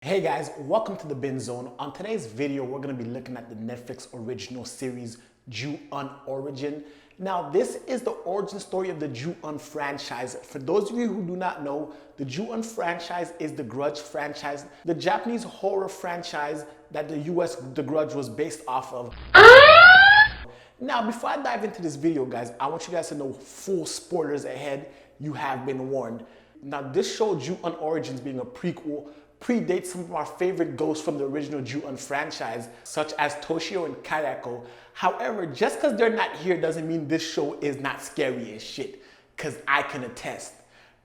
Hey guys, welcome to the Binge Zone. On today's video, we're going to be looking at the Netflix original series, Ju-Un Origin. Now, this is the origin story of the Ju-Un franchise. For those of you who do not know, the Ju-Un franchise is the Grudge franchise, the Japanese horror franchise that the US The Grudge was based off of. Now, before I dive into this video, guys, I want you guys to know full spoilers ahead. You have been warned. Now, this show, Ju-Un Origins, being a prequel, predates some of our favorite ghosts from the original Ju-Un franchise, such as Toshio and Kayako. However, just because they're not here doesn't mean this show is not scary as shit, because I can attest,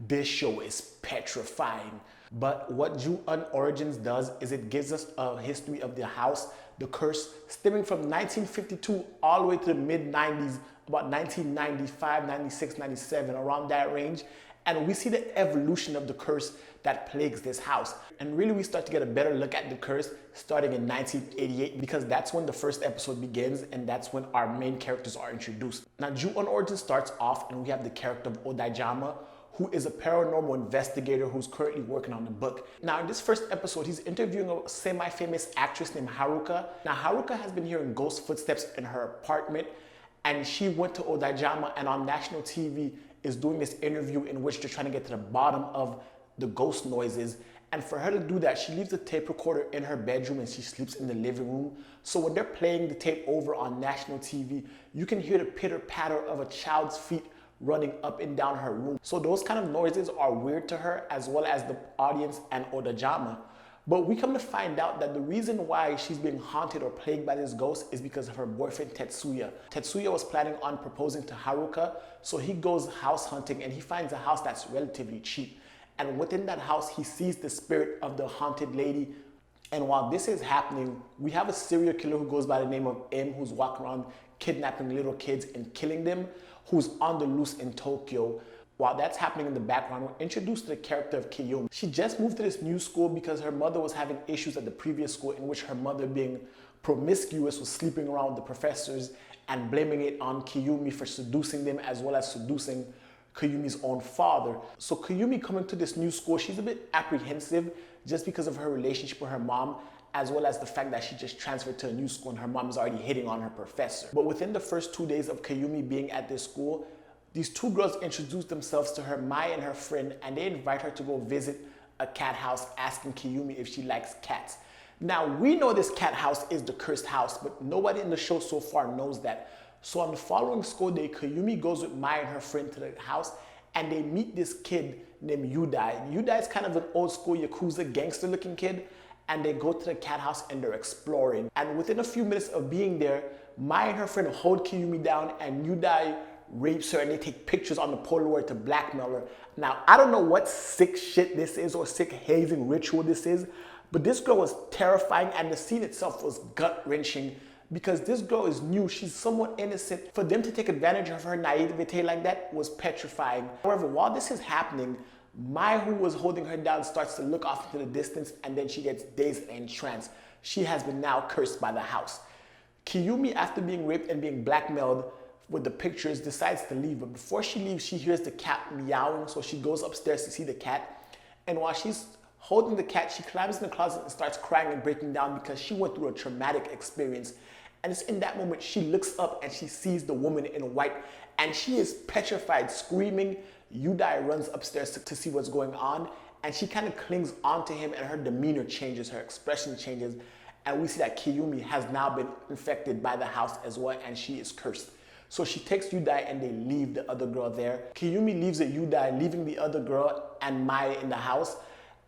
this show is petrifying. But what Ju-Un Origins does is it gives us a history of the house, the curse, stemming from 1952 all the way to the mid-90s, about 1995, 96, 97, around that range. And we see the evolution of the curse that plagues this house. And really we start to get a better look at the curse starting in 1988, because that's when the first episode begins and that's when our main characters are introduced. Now, Ju-Un Origin starts off and we have the character of Odaijama, who is a paranormal investigator who's currently working on the book. Now, in this first episode, he's interviewing a semi-famous actress named Haruka. Now, Haruka has been hearing ghost footsteps in her apartment, and she went to Odaijama and on national TV is doing this interview in which they're trying to get to the bottom of the ghost noises. And for her to do that, she leaves the tape recorder in her bedroom and she sleeps in the living room. So when they're playing the tape over on national TV, you can hear the pitter patter of a child's feet running up and down her room. So those kind of noises are weird to her, as well as the audience and Odaijama. But we come to find out that the reason why she's being haunted or plagued by this ghost is because of her boyfriend Tetsuya. Tetsuya was planning on proposing to Haruka, so he goes house hunting and he finds a house that's relatively cheap. And within that house, he sees the spirit of the haunted lady. And while this is happening, we have a serial killer who goes by the name of M, who's walking around kidnapping little kids and killing them, who's on the loose in Tokyo. While that's happening in the background, we're introduced to the character of Kiyumi. She just moved to this new school because her mother was having issues at the previous school, in which her mother, being promiscuous, was sleeping around with the professors and blaming it on Kiyumi for seducing them, as well as seducing Kiyumi's own father. So Kiyumi coming to this new school, she's a bit apprehensive just because of her relationship with her mom, as well as the fact that she just transferred to a new school and her mom is already hitting on her professor. But within the first 2 days of Kiyumi being at this school, these two girls introduce themselves to her, Mai and her friend, and they invite her to go visit a cat house, asking Kiyumi if she likes cats. Now, we know this cat house is the cursed house, but nobody in the show so far knows that. So on the following school day, Kiyumi goes with Mai and her friend to the house, and they meet this kid named Yudai. Yudai is kind of an old school Yakuza gangster looking kid, and they go to the cat house and they're exploring. And within a few minutes of being there, Mai and her friend hold Kiyumi down and Yudai rapes her, and they take pictures on the Polaroid to blackmail her. Now, I don't know what sick shit this is or sick hazing ritual this is, but this girl was terrifying, and the scene itself was gut-wrenching because this girl is new, she's somewhat innocent. For them to take advantage of her naivete like that was petrifying. However, while this is happening, Mai, who was holding her down, starts to look off into the distance, and then she gets dazed and entranced. She has been now cursed by the house. Kiyumi, after being raped and being blackmailed with the pictures, decides to leave, but before she leaves, she hears the cat meowing, so she goes upstairs to see the cat. And while she's holding the cat, she climbs in the closet and starts crying and breaking down because she went through a traumatic experience. And it's in that moment she looks up and she sees the woman in white, and she is petrified, screaming. Yudai runs upstairs to see what's going on, and she kind of clings onto him, and her demeanor changes, her expression changes, and we see that Kiyumi has now been infected by the house as well, and she is cursed. So she takes Yudai and they leave the other girl there. Kiyumi leaves at Yudai, leaving the other girl and Mai in the house.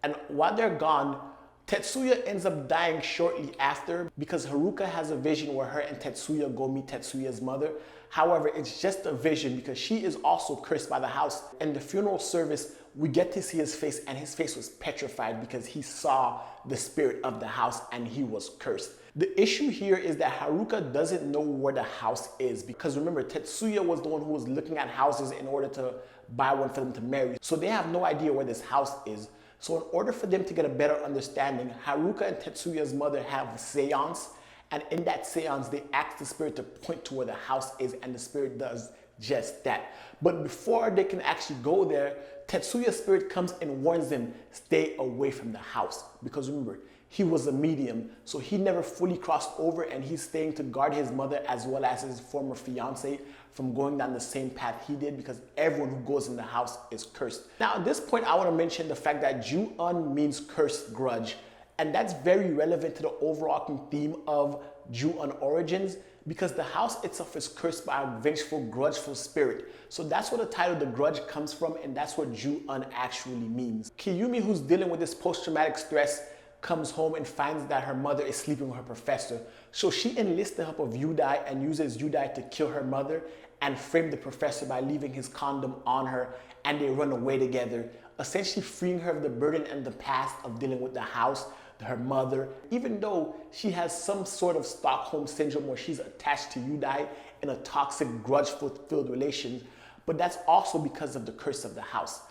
And while they're gone, Tetsuya ends up dying shortly after because Haruka has a vision where her and Tetsuya go meet Tetsuya's mother. However, it's just a vision because she is also cursed by the house. In the funeral service, we get to see his face, and his face was petrified because he saw the spirit of the house and he was cursed. The issue here is that Haruka doesn't know where the house is, because remember, Tetsuya was the one who was looking at houses in order to buy one for them to marry. So they have no idea where this house is. So in order for them to get a better understanding, Haruka and Tetsuya's mother have a seance, and in that seance, they ask the spirit to point to where the house is, and the spirit does just that. But before they can actually go there, Tetsuya's spirit comes and warns them, stay away from the house. Because remember, he was a medium, so he never fully crossed over, and he's staying to guard his mother as well as his former fiance from going down the same path he did, because everyone who goes in the house is cursed. Now at this point, I want to mention the fact that Ju-un means cursed grudge, and that's very relevant to the overarching theme of Ju-un Origins, because the house itself is cursed by a vengeful, grudgeful spirit. So that's where the title The Grudge comes from, and that's what Ju-un actually means. Kiyumi, who's dealing with this post-traumatic stress, comes home and finds that her mother is sleeping with her professor. So she enlists the help of Yudai and uses Yudai to kill her mother and frame the professor by leaving his condom on her, and they run away together, essentially freeing her of the burden and the past of dealing with the house, her mother, even though she has some sort of Stockholm syndrome where she's attached to Yudai in a toxic, grudge-filled relation, but that's also because of the curse of the house.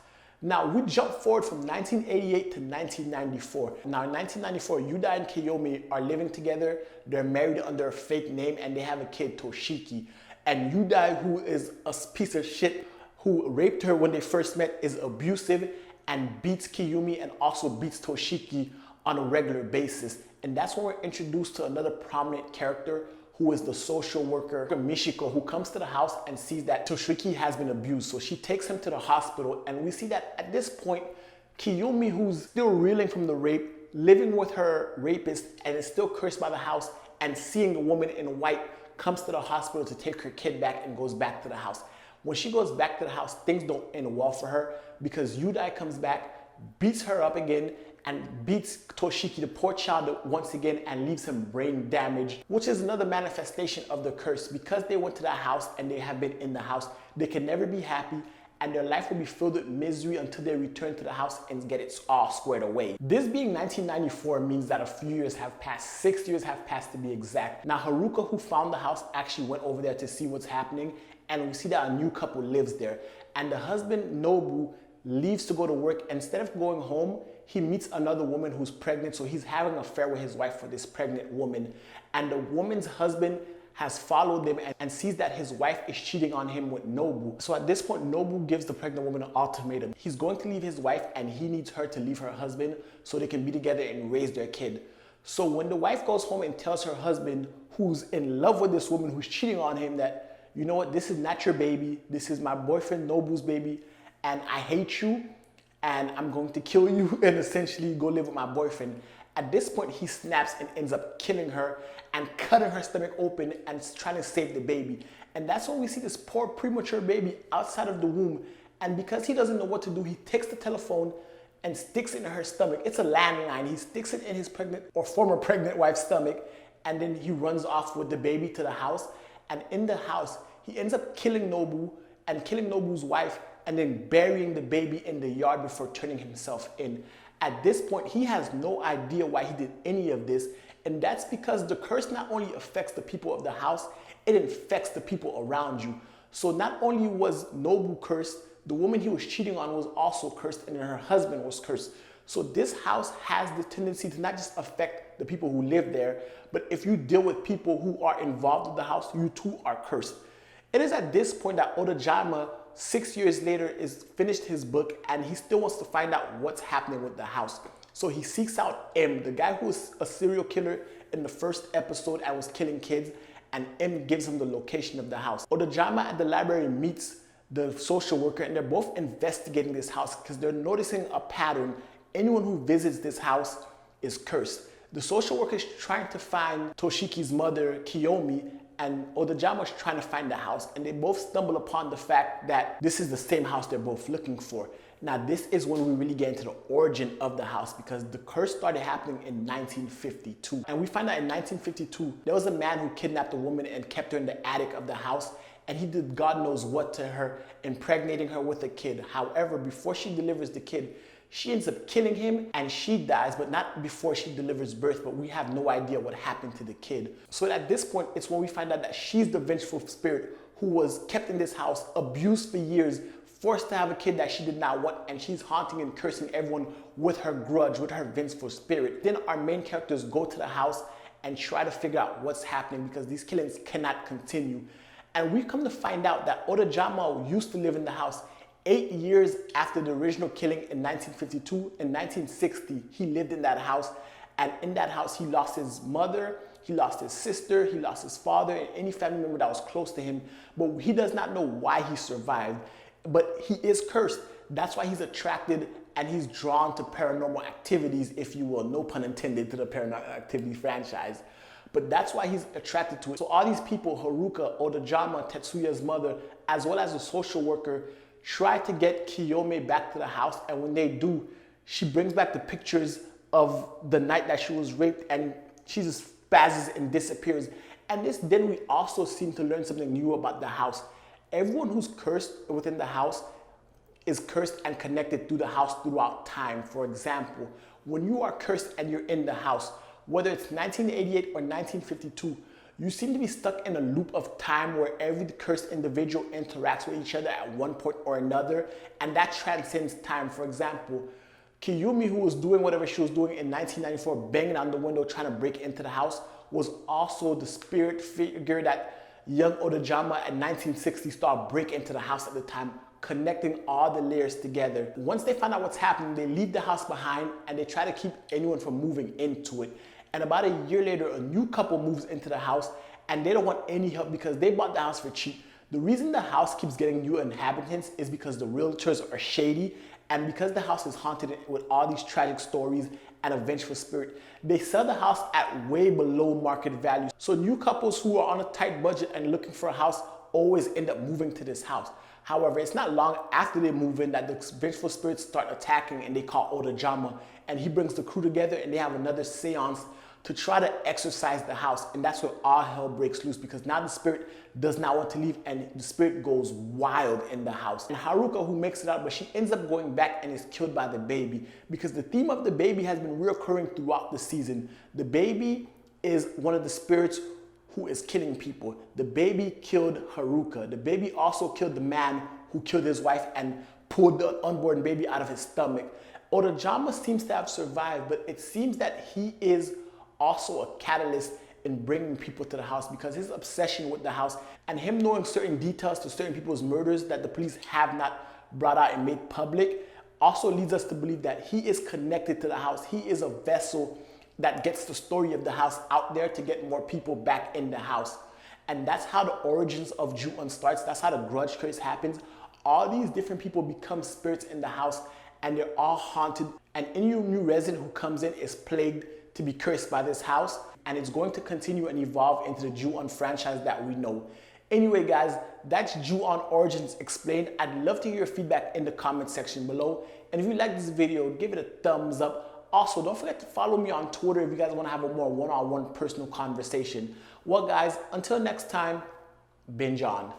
Now, we jump forward from 1988 to 1994. Now, in 1994, Yudai and Kiyomi are living together. They're married under a fake name, and they have a kid, Toshiki. And Yudai, who is a piece of shit, who raped her when they first met, is abusive and beats Kiyumi and also beats Toshiki on a regular basis. And that's when we're introduced to another prominent character, who is the social worker, Michiko, who comes to the house and sees that Toshiki has been abused. So she takes him to the hospital, and we see that at this point, Kiyumi, who's still reeling from the rape, living with her rapist and is still cursed by the house, and seeing the woman in white, comes to the hospital to take her kid back and goes back to the house. When she goes back to the house, things don't end well for her, because Yudai comes back, beats her up again, and beats Toshiki, the poor child, once again, and leaves him brain damaged, which is another manifestation of the curse. Because they went to that house and they have been in the house, they can never be happy, and their life will be filled with misery until they return to the house and get it all squared away. This being 1994 means that a few years have passed. 6 years have passed to be exact. Now, Haruka, who found the house, actually went over there to see what's happening, and we see that a new couple lives there. And the husband, Nobu, leaves to go to work. Instead of going home, he meets another woman who's pregnant, so he's having an affair with his wife for this pregnant woman. And the woman's husband has followed them and sees that his wife is cheating on him with Nobu. So at this point, Nobu gives the pregnant woman an ultimatum. He's going to leave his wife, and he needs her to leave her husband so they can be together and raise their kid. So when the wife goes home and tells her husband, who's in love with this woman who's cheating on him, that, you know what, this is not your baby, this is my boyfriend Nobu's baby, and I hate you, and I'm going to kill you and essentially go live with my boyfriend. At this point, he snaps and ends up killing her and cutting her stomach open and trying to save the baby. And that's when we see this poor premature baby outside of the womb. And because he doesn't know what to do, he takes the telephone and sticks it in her stomach. It's a landline. He sticks it in his pregnant or former pregnant wife's stomach, and then he runs off with the baby to the house. And in the house, he ends up killing Nobu and killing Nobu's wife, and then burying the baby in the yard before turning himself in. At this point, he has no idea why he did any of this, and that's because the curse not only affects the people of the house, it infects the people around you. So not only was Nobu cursed, the woman he was cheating on was also cursed, and then her husband was cursed. So this house has the tendency to not just affect the people who live there, but if you deal with people who are involved with the house, you too are cursed. It is at this point that Odajima, 6 years later, is finished his book, and he still wants to find out what's happening with the house. So he seeks out M, the guy who was a serial killer in the first episode and was killing kids, and M gives him the location of the house. Odajima at the library meets the social worker, and they're both investigating this house because they're noticing a pattern. Anyone who visits this house is cursed. The social worker is trying to find Toshiki's mother, Kiyomi, and Odajima is trying to find the house, and they both stumble upon the fact that this is the same house they're both looking for. Now, this is when we really get into the origin of the house, because the curse started happening in 1952. And we find out in 1952, there was a man who kidnapped a woman and kept her in the attic of the house, and he did God knows what to her, impregnating her with a kid. However, before she delivers the kid, she ends up killing him and she dies, but not before she delivers birth, but we have no idea what happened to the kid. So at this point, it's when we find out that she's the vengeful spirit who was kept in this house, abused for years, forced to have a kid that she did not want, and she's haunting and cursing everyone with her grudge, with her vengeful spirit. Then our main characters go to the house and try to figure out what's happening, because these killings cannot continue. And we've come to find out that Odajama used to live in the house 8 years after the original killing in 1952. In 1960, he lived in that house. And in that house, he lost his mother, he lost his sister, he lost his father, and any family member that was close to him. But he does not know why he survived. But he is cursed. That's why he's attracted and he's drawn to paranormal activities, if you will, no pun intended, to the Paranormal Activity franchise. But that's why he's attracted to it. So all these people, Haruka, Odajama, Tetsuya's mother, as well as a social worker, try to get Kiyome back to the house. And when they do, she brings back the pictures of the night that she was raped, and she just spazzes and disappears. And then we also seem to learn something new about the house. Everyone who's cursed within the house is cursed and connected through the house throughout time. For example, when you are cursed and you're in the house, whether it's 1988 or 1952, you seem to be stuck in a loop of time where every cursed individual interacts with each other at one point or another, and that transcends time. For example, Kiyumi, who was doing whatever she was doing in 1994, banging on the window trying to break into the house, was also the spirit figure that young Odajama in 1960 started breaking into the house at the time, connecting all the layers together. Once they find out what's happening, they leave the house behind and they try to keep anyone from moving into it. And about a year later, a new couple moves into the house and they don't want any help because they bought the house for cheap. The reason the house keeps getting new inhabitants is because the realtors are shady, and because the house is haunted with all these tragic stories and a vengeful spirit, they sell the house at way below market value. So new couples who are on a tight budget and looking for a house always end up moving to this house. However, it's not long after they move in that the vengeful spirits start attacking, and they call Odajama, and he brings the crew together and they have another seance to try to exorcise the house. And that's where all hell breaks loose, because now the spirit does not want to leave and the spirit goes wild in the house. And Haruka, who makes it out, but she ends up going back and is killed by the baby, because the theme of the baby has been reoccurring throughout the season. The baby is one of the spirits who is killing people. The baby killed Haruka. The baby also killed the man who killed his wife and pulled the unborn baby out of his stomach. Odajama seems to have survived, but it seems that he is also a catalyst in bringing people to the house, because his obsession with the house and him knowing certain details to certain people's murders that the police have not brought out and made public also leads us to believe that he is connected to the house. He is a vessel that gets the story of the house out there to get more people back in the house. And that's how the origins of Ju-on starts. That's how the grudge curse happens. All these different people become spirits in the house, and they're all haunted. And any new resident who comes in is plagued to be cursed by this house. And it's going to continue and evolve into the Ju-on franchise that we know. Anyway, guys, that's Ju-on Origins Explained. I'd love to hear your feedback in the comment section below. And if you like this video, give it a thumbs up. Also, don't forget to follow me on Twitter if you guys want to have a more one-on-one personal conversation. Well, guys, until next time, binge on.